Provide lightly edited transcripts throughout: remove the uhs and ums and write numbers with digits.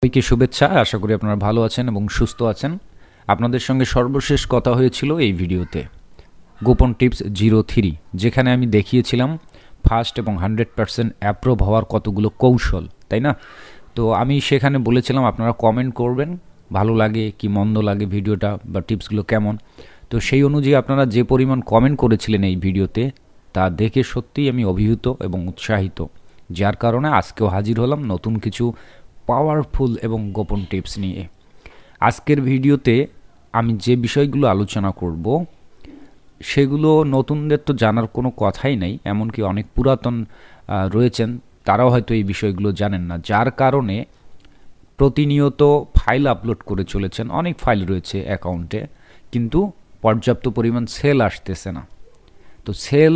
সবাইকে শুভেচ্ছা। আশা করি আপনারা ভালো আছেন এবং সুস্থ আছেন। আপনাদের সঙ্গে সর্বশেষ কথা হয়েছিল এই ভিডিওতে গোপন টিপস 03, যেখানে আমি দেখিয়েছিলাম ফাস্ট এবং 100% অ্যাপ্রুভ হওয়ার কতগুলো কৌশল, তাই না? তো আমি সেখানে বলেছিলাম আপনারা কমেন্ট করবেন, ভালো লাগে কি মন্দ লাগে ভিডিওটা বা টিপসগুলো কেমন। তো সেই অনুযায়ী আপনারা যে পরিমাণ কমেন্ট করেছিলেন এই ভিডিওতে, তা দেখে সত্যিই আমি অভিভূত এবং উৎসাহিত, যার কারণে আজকেও হাজির হলাম নতুন কিছু পাওয়ারফুল এবং গোপন টিপস নিয়ে। আজকের ভিডিওতে আমি যে বিষয়গুলো আলোচনা করব সেগুলো নতুনদের তো জানার কোনো কথাই নেই, এমনকি অনেক পুরাতন রয়েছেন, তারাও হয়তো এই বিষয়গুলো জানেন না, যার কারণে প্রতিনিয়ত ফাইল আপলোড করে চলেছেন। অনেক ফাইল রয়েছে অ্যাকাউন্টে, কিন্তু পর্যাপ্ত পরিমাণ সেল আসতেছে না। তো সেল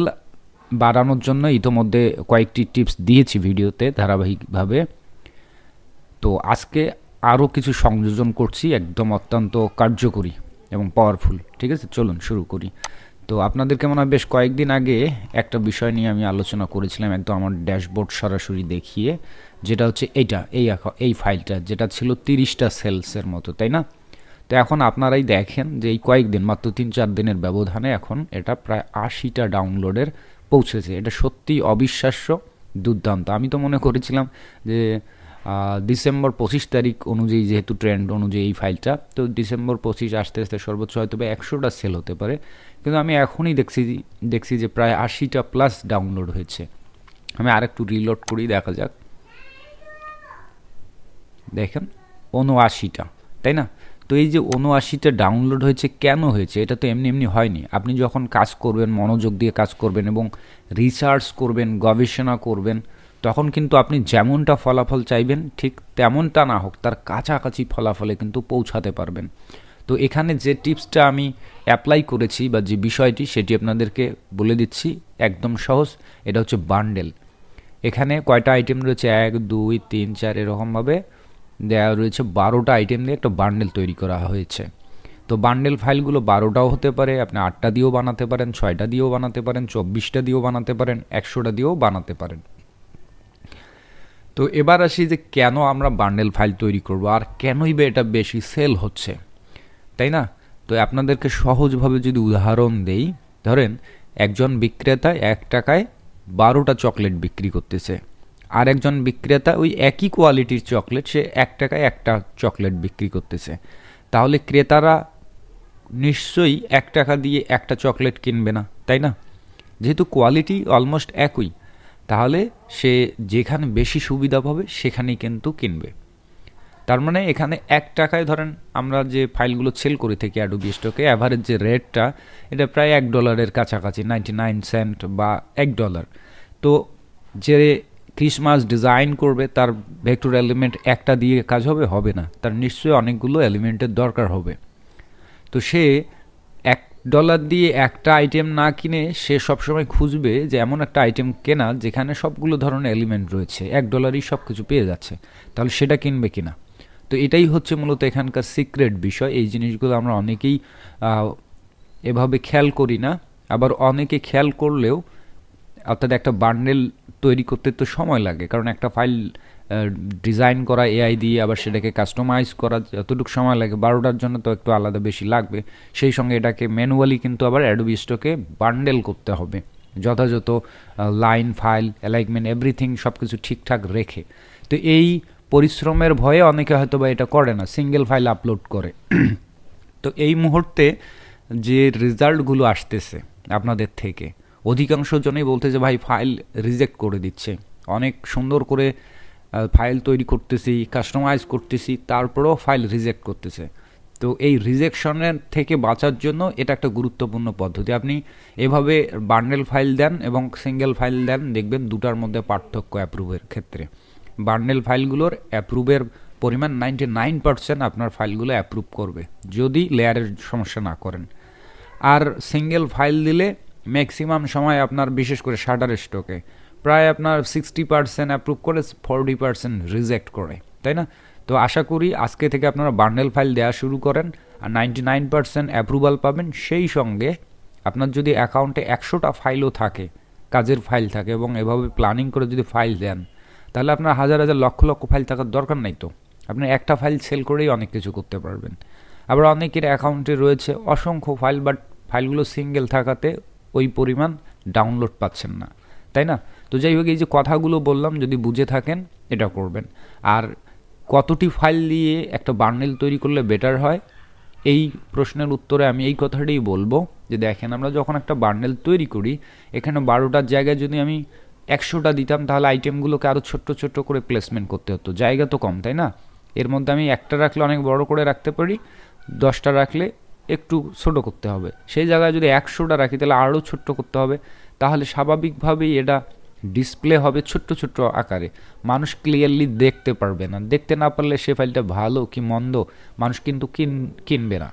বাড়ানোর জন্য ইতোমধ্যে কয়েকটি টিপস দিয়েছি ভিডিওতে ধারাবাহিকভাবে। তো আজকে আরও কিছু সংযোজন করছি, একদম অত্যন্ত কার্যকরী এবং পাওয়ারফুল। ঠিক আছে, চলুন শুরু করি। তো আপনাদেরকে মনে হয় বেশ কয়েকদিন আগে একটা বিষয় নিয়ে আমি আলোচনা করেছিলাম, একদম আমার ড্যাশবোর্ড সরাসরি দেখিয়ে, যেটা হচ্ছে এই ফাইলটা, যেটা ছিল 30টা সেলসের মতো, তাই না? তো এখন আপনারাই দেখেন যে এই কয়েকদিন, মাত্র 3-4 দিনের ব্যবধানে এখন এটা প্রায় 80টা ডাউনলোডের পৌঁছেছে। এটা সত্যিই অবিশ্বাস্য, দুর্দান্ত। আমি তো মনে করেছিলাম যে ডিসেম্বর 25 তারিখ অনুযায়ী, যেহেতু ট্রেন্ড অনুযায়ী এই ফাইলটা, তো ডিসেম্বর 25 আসতে আসতে সর্বোচ্চ হয়তো 100টা সেল হতে পারে, কিন্তু আমি এখনই দেখছি যে প্রায় 80টা প্লাস ডাউনলোড হয়েছে। আমি আরেকটু রিলোড করি, দেখা যাক। দেখেন 79টা, তাই না? তো এই যে 79টা ডাউনলোড হয়েছে, কেন হয়েছে? এটা তো এমনি এমনি হয়নি। আপনি যখন কাজ করবেন, মনোযোগ দিয়ে কাজ করবেন এবং রিসার্চ করবেন, গবেষণা করবেন, তখন কিন্তু আপনি যেমনটা ফলাফল চাইবেন ঠিক তেমনটা না হোক, তার কাছাকাছি ফলাফলে কিন্তু পৌঁছাতে পারবেন। তো এখানে যে টিপসটা আমি অ্যাপ্লাই করেছি বা যে বিষয়টি, সেটি আপনাদেরকে বলে দিচ্ছি, একদম সহজ। এটা হচ্ছে বান্ডেল। এখানে কয়টা আইটেম রয়েছে? 1, 2, 3, 4 এরকমভাবে দেওয়া রয়েছে। 12টা আইটেম দিয়ে একটা বান্ডেল তৈরি করা হয়েছে। তো বান্ডেল ফাইলগুলো 12টাও হতে পারে, আপনি 8টা দিয়েও বানাতে পারেন, 6টা দিয়েও বানাতে পারেন, 24টা দিয়েও বানাতে পারেন, 100টা দিয়েও বানাতে পারেন। তো এবার আসি যে কেন আমরা বান্ডেল ফাইল তৈরি করব, আর কেনই বা এটা বেশি সেল হচ্ছে, তাই না? তো আপনাদেরকে সহজভাবে যদি উদাহরণ দেই, ধরেন একজন বিক্রেতা 1 টাকায় 12টা চকলেট বিক্রি করতেছে, আর একজন বিক্রেতা ওই একই কোয়ালিটির চকলেট সে 1 টাকায় একটা চকলেট বিক্রি করতেছে। তাহলে ক্রেতারা নিশ্চয়ই 1 টাকা দিয়ে একটা চকলেট কিনবে না, তাই না? যেহেতু কোয়ালিটি অলমোস্ট একই, তাহলে সে যেখানে বেশি সুবিধা পাবে সেখানেই কিন্তু কিনবে। তার মানে এখানে 1 টাকায়, ধরেন আমরা যে ফাইলগুলো সেল করে থাকি অ্যাডোবি স্টকে, অ্যাভারেজ যে রেটটা, এটা প্রায় $1 কাছাকাছি, 99 সেন্ট বা $1। তো যে ক্রিসমাস ডিজাইন করবে, তার ভেক্টর এলিমেন্ট একটা দিয়ে কাজ হবে না, তার নিশ্চয়ই অনেকগুলো এলিমেন্টের দরকার হবে। তো সে $1 দিয়ে একটা আইটেম না কিনে সে সবসময় খুঁজবে যে এমন একটা আইটেম কেনা যেখানে সবগুলো ধরনের এলিমেন্ট রয়েছে, $1ই সব কিছু পেয়ে যাচ্ছে, তাহলে সেটা কিনবে কিনা। তো এটাই হচ্ছে মূলত এখানকার সিক্রেট বিষয়। এই জিনিসগুলো আমরা অনেকেই এভাবে খেয়াল করি না, আবার অনেকে খেয়াল করলেও, অর্থাৎ একটা বান্ডেল তৈরি করতে তো সময় লাগে, কারণ একটা ফাইল ডিজাইন করা এআই দিয়ে, আবার সেটাকে কাস্টমাইজ করা যতটুকু সময় লাগে, 12টার জন্য তো একটু আলাদা বেশি লাগবে। সেই সঙ্গে এটাকে ম্যানুয়ালি কিন্তু আবার অ্যাডোবি স্টকে বান্ডেল করতে হবে, যথাযথ লাইন, ফাইল, অ্যালাইনমেন্ট, এভরিথিং সব কিছু ঠিকঠাক রেখে। তো এই পরিশ্রমের ভয়ে অনেকে হয়তো বা এটা করে না, সিঙ্গেল ফাইল আপলোড করে। তো এই মুহূর্তে যে রেজাল্টগুলো আসতেছে আপনাদের থেকে, অধিকাংশ জনেই বলতেছে ভাই ফাইল রিজেক্ট করে দিচ্ছে, অনেক সুন্দর করে ফাইল তৈরি করতেছি, কাস্টমাইজ করতেছি, তারপরেও ফাইল রিজেক্ট করতেছে। তো এই রিজেকশনের থেকে বাঁচার জন্য এটা একটা গুরুত্বপূর্ণ পদ্ধতি। আপনি এভাবে বান্ডেল ফাইল দেন এবং সিঙ্গেল ফাইল দেন, দেখবেন দুটার মধ্যে পার্থক্য অ্যাপ্রুভের ক্ষেত্রে। বান্ডেল ফাইলগুলোর অ্যাপ্রুভের পরিমাণ 99% আপনার ফাইলগুলো অ্যাপ্রুভ করবে, যদি লেয়ারের সমস্যা না করেন। আর সিঙ্গেল ফাইল দিলে ম্যাক্সিমাম সময় আপনার, বিশেষ করে শাটার স্টকে, প্রায় আপনার 60% অ্যাপ্রুভ করে, 40% রিজেক্ট করে, তাই না? তো আশা করি আজকে থেকে আপনারা বান্ডেল ফাইল দেওয়া শুরু করেন, আর 99% অ্যাপ্রুভাল পাবেন। সেই সঙ্গে আপনার যদি অ্যাকাউন্টে 100টা ফাইলও থাকে, কাজের ফাইল থাকে, এবং এভাবে প্ল্যানিং করে যদি ফাইল দেন, তাহলে আপনার হাজার হাজার লক্ষ লক্ষ ফাইল থাকার দরকার নাই। তো আপনি একটা ফাইল সেল করেই অনেক কিছু করতে পারবেন। আবার অনেকের অ্যাকাউন্টে রয়েছে অসংখ্য ফাইল, বাট ফাইলগুলো সিঙ্গেল থাকাতে ওই পরিমাণ ডাউনলোড পাচ্ছেন না, তাই না? তো যাই হোক, এই যে কথাগুলো বললাম, যদি বুঝে থাকেন এটা করবেন। আর কতটি ফাইল দিয়ে একটা বান্ডেল তৈরি করলে বেটার হয়, এই প্রশ্নের উত্তরে আমি এই কথাটাই বলবো যে দেখেন, আমরা যখন একটা বান্ডেল তৈরি করি, এখানে 12টার জায়গায় যদি আমি 100টা দিতাম, তাহলে আইটেমগুলোকে আরও ছোট্ট ছোট্ট করে প্লেসমেন্ট করতে হতো, জায়গা তো কম, তাই না? এর মধ্যে আমি একটা রাখলে অনেক বড় করে রাখতে পারি, 10টা রাখলে একটু ছোট করতে হবে। সেই জায়গায় যদি 100টা রাখি তাহলে আরও ছোট্ট করতে হবে, তাহলে স্বাভাবিকভাবেই এটা ডিসপ্লে হবে ছোট্ট ছোট্ট আকারে, মানুষ ক্লিয়ারলি দেখতে পারবে না। দেখতে না পারলে সে ফাইলটা ভালো কি মন্দ মানুষ কিন্তু কিনবে না।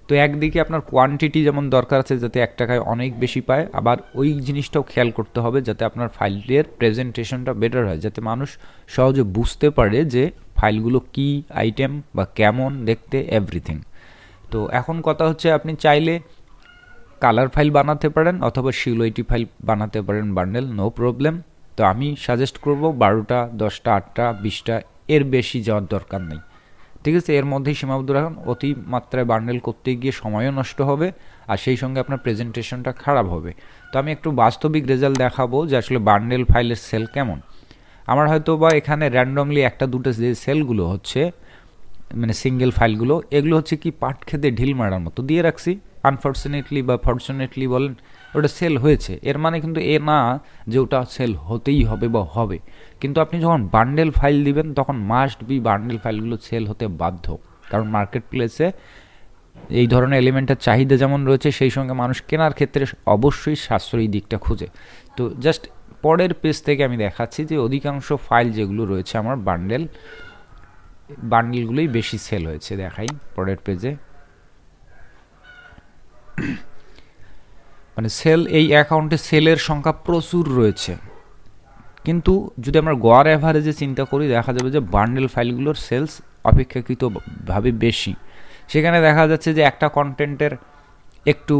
তো একদিকে আপনার কোয়ান্টিটি যেমন দরকার আছে যাতে 1 টাকায় অনেক বেশি পায়, আবার ওই জিনিসটাও খেয়াল করতে হবে যাতে আপনার ফাইলের প্রেজেন্টেশনটা বেটার হয়, যাতে মানুষ সহজে বুঝতে পারে যে ফাইলগুলো কি আইটেম বা কেমন দেখতে, এভরিথিং। তো এখন কথা হচ্ছে, আপনি চাইলে কালার ফাইল বানাতে পারেন অথবা সিউএইটি ফাইল বানাতে পারেন বান্ডেল, নো প্রবলেম। তো আমি সাজেস্ট করব 12টা, 10টা, 8টা, 20টা, এর বেশি যাওয়ার দরকার নেই, ঠিক আছে? এর মধ্যেই সীমাবদ্ধ রাখুন। অতি মাত্রায় বান্ডেল করতে গিয়ে সময়ও নষ্ট হবে, আর সেই সঙ্গে আপনার প্রেজেন্টেশনটা খারাপ হবে। তো আমি একটু বাস্তবিক রেজাল্ট দেখাবো যে আসলে বান্ডেল ফাইলের সেল কেমন। আমার হয়তো বা এখানে র্যান্ডমলি 1-2টা যে সেলগুলো হচ্ছে, মানে সিঙ্গেল ফাইলগুলো, এগুলো হচ্ছে কি পাট খেতে ঢিল মারার মতো দিয়ে রাখছি, আনফর্চুনেটলি বা ফর্চুনেটলি বলেন, ওটা সেল হয়েছে। এর মানে কিন্তু এ না যে ওটা সেল হতেই হবে বা হবে। কিন্তু আপনি যখন বান্ডেল ফাইল দিবেন তখন মাস্ট বি বান্ডেল ফাইলগুলো সেল হতে বাধ্য, কারণ মার্কেট প্লেসে এই ধরনের এলিমেন্টের চাহিদা যেমন রয়েছে, সেই সঙ্গে মানুষ কেনার ক্ষেত্রে অবশ্যই সাশ্রয়ী দিকটা খুঁজে। তো জাস্ট পরের পেজ থেকে আমি দেখাচ্ছি যে অধিকাংশ ফাইল যেগুলো রয়েছে আমার বান্ডেলগুলোই বেশি সেল হয়েছে। দেখাই পরের পেজে, মানে সেল, এই অ্যাকাউন্টে সেলের সংখ্যা প্রচুর রয়েছে, কিন্তু যদি আমরা গড় অ্যাভারেজে চিন্তা করি দেখা যাবে যে বান্ডেল ফাইলগুলোর সেলস অপেক্ষাকৃতভাবে বেশি। সেখানে দেখা যাচ্ছে যে একটা কন্টেন্টের একটু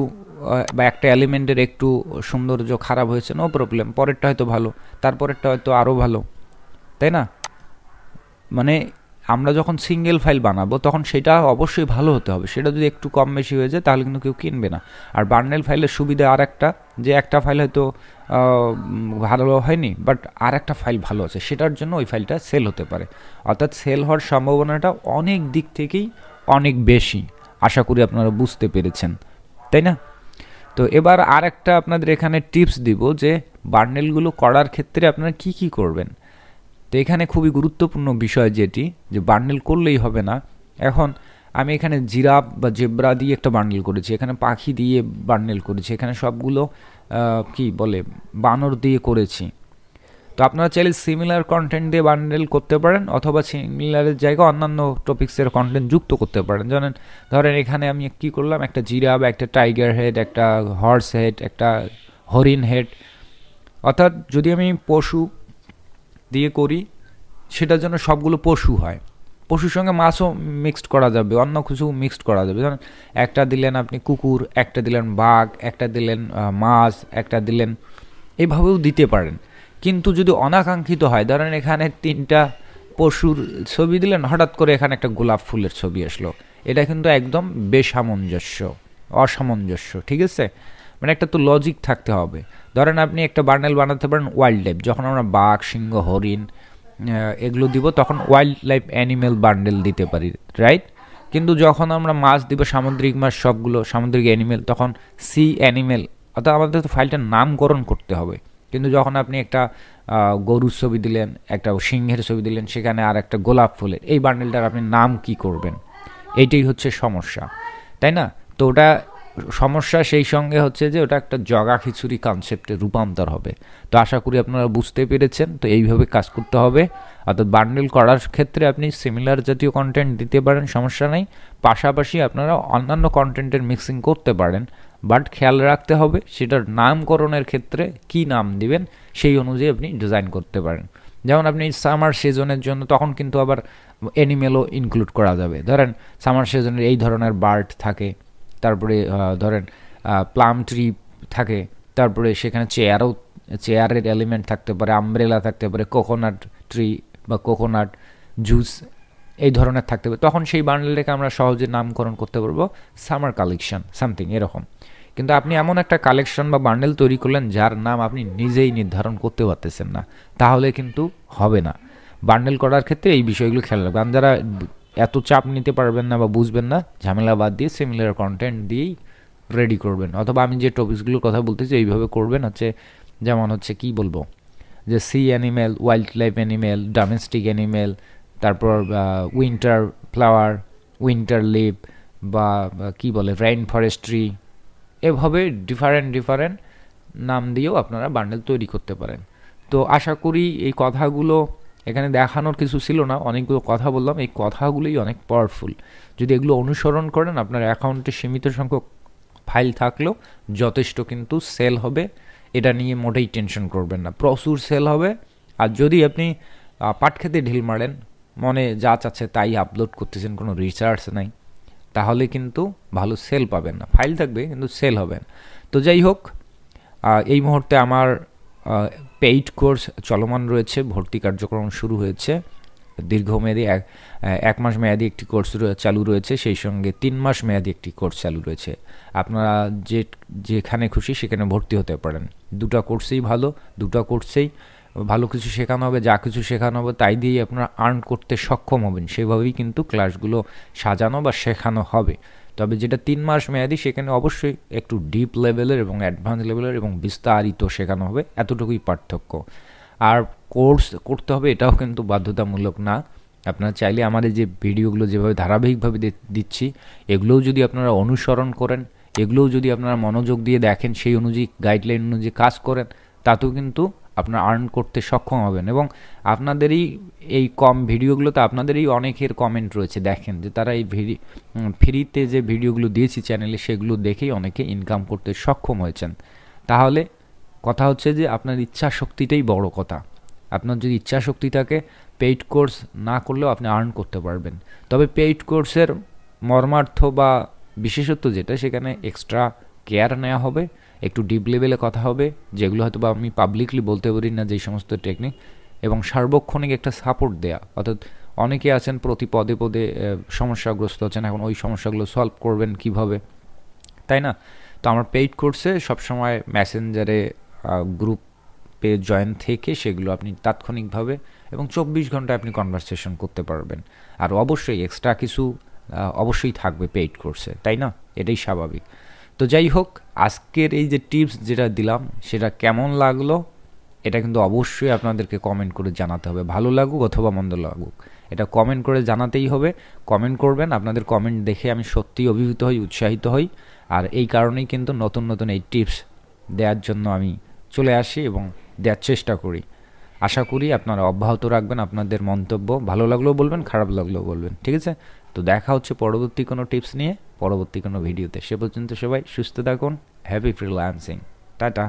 বা একটা এলিমেন্টের একটু সৌন্দর্য খারাপ হয়েছে, নো প্রবলেম, পরেরটা হয়তো ভালো, তারপরেরটা হয়তো আরও ভালো, তাই না? মানে আমরা যখন সিঙ্গেল ফাইল বানাবো তখন সেটা অবশ্যই ভালো হতে হবে, সেটা যদি একটু কম বেশি হয়ে যায় তাহলে কিন্তু কেউ কিনবে না। আর বান্ডেল ফাইলের সুবিধা আর একটা, যে একটা ফাইল হয়তো ভালো হয়নি, বাট আর একটা ফাইল ভালো আছে, সেটার জন্য ওই ফাইলটা সেল হতে পারে। অর্থাৎ সেল হওয়ার সম্ভাবনাটা অনেক দিক থেকেই অনেক বেশি। আশা করি আপনারা বুঝতে পেরেছেন, তাই না? তো এবার আর একটা আপনাদের এখানে টিপস দিব যে বান্ডেলগুলো করার ক্ষেত্রে আপনারা কি কি করবেন। তো এখানে খুবই গুরুত্বপূর্ণ বিষয় যেটি, যে বান্ডেল করলেই হবে না। এখন আমি এখানে জিরাফ বা জেব্রা দিয়ে একটা বান্ডেল করেছি, এখানে পাখি দিয়ে বান্ডেল করেছি, এখানে সবগুলো কি বলে বানর দিয়ে করেছি। তো আপনারা চাইলে সিমিলার কন্টেন্ট দিয়ে বান্ডেল করতে পারেন, অথবা সিমিলারের জায়গায় অন্যান্য টপিক্সের কন্টেন্ট যুক্ত করতে পারেন। ধরেন এখানে আমি কি করলাম, একটা জিরাফ, একটা টাইগার হেড, একটা হর্স হেড, একটা হরিণ হেড। অর্থাৎ যদি আমি পশু দিয়ে করি সেটার জন্য সবগুলো পশু হয়, পশুর সঙ্গে মাছও মিক্সড করা যাবে, অন্য কিছু মিক্সড করা যাবে। ধরেন একটা দিলেন আপনি কুকুর, একটা দিলেন বাঘ, একটা দিলেন মাছ, একটা দিলেন, এইভাবেও দিতে পারেন। কিন্তু যদি অনাকাঙ্ক্ষিত হয়, ধরেন এখানে 3টা পশুর ছবি দিলেন, হঠাৎ করে এখানে একটা গোলাপ ফুলের ছবি আসলো, এটা কিন্তু একদম অসামঞ্জস্য, ঠিক আছে? মানে একটা তো লজিক থাকতে হবে। ধরেন আপনি একটা বান্ডেল বানাতে পারেন ওয়াইল্ড লাইফ, যখন আমরা বাঘ, সিংহ, হরিণ এগুলো দিব তখন ওয়াইল্ড লাইফ অ্যানিমেল বান্ডেল দিতে পারি, রাইট? কিন্তু যখন আমরা মাছ দিব, সামুদ্রিক মাছ, সবগুলো সামুদ্রিক অ্যানিমেল, তখন সি অ্যানিমেল, অর্থাৎ আমাদের তো ফাইলটার নামকরণ করতে হবে। কিন্তু যখন আপনি একটা গরুর ছবি দিলেন, একটা সিংহের ছবি দিলেন, সেখানে আর একটা গোলাপ ফুলের, এই বান্ডেলটার আপনি নাম কি করবেন? এইটাই হচ্ছে সমস্যা, তাই না? তো ওটা সমস্যা, সেই সঙ্গে হচ্ছে যে ওটা একটা জগা খিচুড়ি কনসেপ্টে রূপান্তর হবে। তো আশা করি আপনারা বুঝতে পেরেছেন। তো এইভাবে কাজ করতে হবে। অর্থাৎ বান্ডেল করার ক্ষেত্রে আপনি সিমিলার জাতীয় কন্টেন্ট দিতে পারেন, সমস্যা নেই, পাশাপাশি আপনারা অন্যান্য কন্টেন্টের মিক্সিং করতে পারেন, বাট খেয়াল রাখতে হবে সেটার নামকরণের ক্ষেত্রে কি নাম দিবেন সেই অনুযায়ী আপনি ডিজাইন করতে পারেন। যেমন আপনি সামার সিজনের জন্য তখন কিন্তু আবার অ্যানিমেলও ইনক্লুড করা যাবে। ধরেন সামার সিজনের এই ধরনের বার্ড থাকে, তারপরে ধরেন প্লাম ট্রি থাকে, তারপরে সেখানে চেয়ারের এলিমেন্ট থাকতে পারে, আমব্রেলা থাকতে পারে, কোকোনাট ট্রি বা কোকোনাট জুস এই ধরনের থাকতে হবে, তখন সেই বান্ডেলটাকে আমরা সহজে নামকরণ করতে পারবো সামার কালেকশন সামথিং এরকম। কিন্তু আপনি এমন একটা কালেকশন বা বান্ডেল তৈরি করলেন যার নাম আপনি নিজেই নির্ধারণ করতে পারতেছেন না, তাহলে কিন্তু হবে না। বান্ডেল করার ক্ষেত্রে এই বিষয়গুলো খেয়াল রাখবেন। যারা এত চাপ নিতে পারবেন না বা বুঝবেন না, ঝামেলা বাদ দিয়ে সিমিলার কন্টেন্ট দিয়েই রেডি করবেন, অথবা আমি যে টপিকসগুলোর কথা বলতেছি এইভাবে করবেন। হচ্ছে যেমন হচ্ছে কি বলবো, যে sea animal, wildlife animal, domestic animal, তারপর উইন্টার ফ্লাওয়ার, উইন্টার লিভ, বা কি বলে রেইন ফরেস্ট্রি, এভাবে ডিফারেন্ট নাম দিয়েও আপনারা বান্ডেল তৈরি করতে পারেন। তো আশা করি এই কথাগুলো এখানে দেখানোর কিছু ছিল না, অনেকগুলো কথা বললাম, এই কথাগুলোই অনেক পাওয়ারফুল। যদি এগুলো অনুসরণ করেন, আপনার অ্যাকাউন্টে সীমিত সংখ্যক ফাইল থাকলেও যথেষ্ট কিন্তু সেল হবে, এটা নিয়ে মোটেই টেনশন করবেন না, প্রচুর সেল হবে। আর যদি আপনি পাট খেতে ঢিল মারেন, মনে যা চাচ্ছে তাই আপলোড করতেছেন, কোনো রিসার্চ নাই, তাহলে কিন্তু ভালো সেল পাবেন না। ফাইল থাকবে কিন্তু সেল হবে না। তো যাই হোক, এই মুহূর্তে আমার পেইড কোর্স চলমান রয়েছে, ভর্তি কার্যক্রম শুরু হয়েছে। দীর্ঘমেয়াদী এক মাস মেয়াদি একটি কোর্স চালু রয়েছে, সেই সঙ্গে 3 মাস মেয়াদি একটি কোর্স চালু রয়েছে। আপনারা যেখানে খুশি সেখানে ভর্তি হতে পারেন। দুটো কোর্সেই ভালো, দুটো কোর্সেই ভালো কিছু শেখানো হবে, যা কিছু শেখানো হবে তাই দিয়েই আপনারা আর্ন করতে সক্ষম হবেন, সেভাবেই কিন্তু ক্লাসগুলো সাজানো বা শেখানো হবে। তবে যেটা 3 মাস মেয়াদি সেখানে অবশ্যই একটু ডিপ লেভেলের এবং অ্যাডভান্স লেভেলের এবং বিস্তারিত শেখানো হবে, এতটুকুই পার্থক্য। আর কোর্স করতে হবে এটাও কিন্তু বাধ্যতামূলক না। আপনারা চাইলে আমাদের যে ভিডিওগুলো যেভাবে ধারাবাহিকভাবে দিচ্ছি, এগুলোও যদি আপনারা অনুসরণ করেন, এগুলোও যদি আপনারা মনোযোগ দিয়ে দেখেন, সেই অনুযায়ী গাইডলাইন অনুযায়ী কাজ করেন, তাতেও কিন্তু আপনারা আর্ন করতে সক্ষম হবেন। এবং আপনাদেরই এই ভিডিওগুলোতে আপনাদেরই অনেকের কমেন্ট রয়েছে, দেখেন যে তারা এই ফ্রিতে যে ভিডিওগুলো দিয়েছি চ্যানেলে, সেগুলো দেখেই অনেকে ইনকাম করতে সক্ষম হয়েছেন। তাহলে কথা হচ্ছে যে আপনার ইচ্ছা শক্তিটাই বড় কথা। আপনার যদি ইচ্ছা শক্তি থাকে, পেইড কোর্স না করলেও আপনি আর্ন করতে পারবেন। তবে পেইড কোর্সের মর্মার্থ বা বিশেষত্ব যেটা, সেখানে এক্সট্রা কেয়ার নেওয়া হবে, একটু ডিপ লেভেলে কথা হবে, যেগুলো হয়তো বা আমি পাবলিকলি বলতে পারি না, যেই সমস্ত টেকনিক, এবং সার্বক্ষণিক একটা সাপোর্ট দেয়া। অর্থাৎ অনেকে আছেন প্রতি পদে পদে সমস্যাগ্রস্ত হচ্ছেন, এখন ওই সমস্যাগুলো সলভ করবেন কিভাবে, তাই না? তো আমার পেইড কোর্সে সবসময় মেসেঞ্জারে গ্রুপে জয়েন থেকে সেগুলো আপনি তাৎক্ষণিকভাবে এবং 24 ঘন্টায় আপনি কনভারসেশন করতে পারবেন। আর অবশ্যই এক্সট্রা কিছু অবশ্যই থাকবে পেইড কোর্সে, তাই না? এটাই স্বাভাবিক। তো যাই হোক, আজকের এই যে টিপস যেটা দিলাম সেটা কেমন লাগলো, এটা কিন্তু অবশ্যই আপনাদেরকে কমেন্ট করে জানাতে হবে। ভালো লাগুক অথবা মন্দ লাগুক, এটা কমেন্ট করে জানাতেই হবে। কমেন্ট করবেন, আপনাদের কমেন্ট দেখে আমি সত্যিই অভিভূত হই, উৎসাহিত হই। আর এই কারণেই কিন্তু নতুন নতুন এই টিপস দেওয়ার জন্য আমি চলে আসি এবং দেওয়ার চেষ্টা করি। আশা করি আপনারা অব্যাহত রাখবেন আপনাদের মন্তব্য, ভালো লাগলেও বলবেন, খারাপ লাগলেও বলবেন, ঠিক আছে? তো দেখা হচ্ছে পরবর্তী কোনো টিপস নিয়ে, পরবর্তী কোনো ভিডিওতে। সে পর্যন্ত সবাই সুস্থ থাকুন। Happy freelancing. টাটা।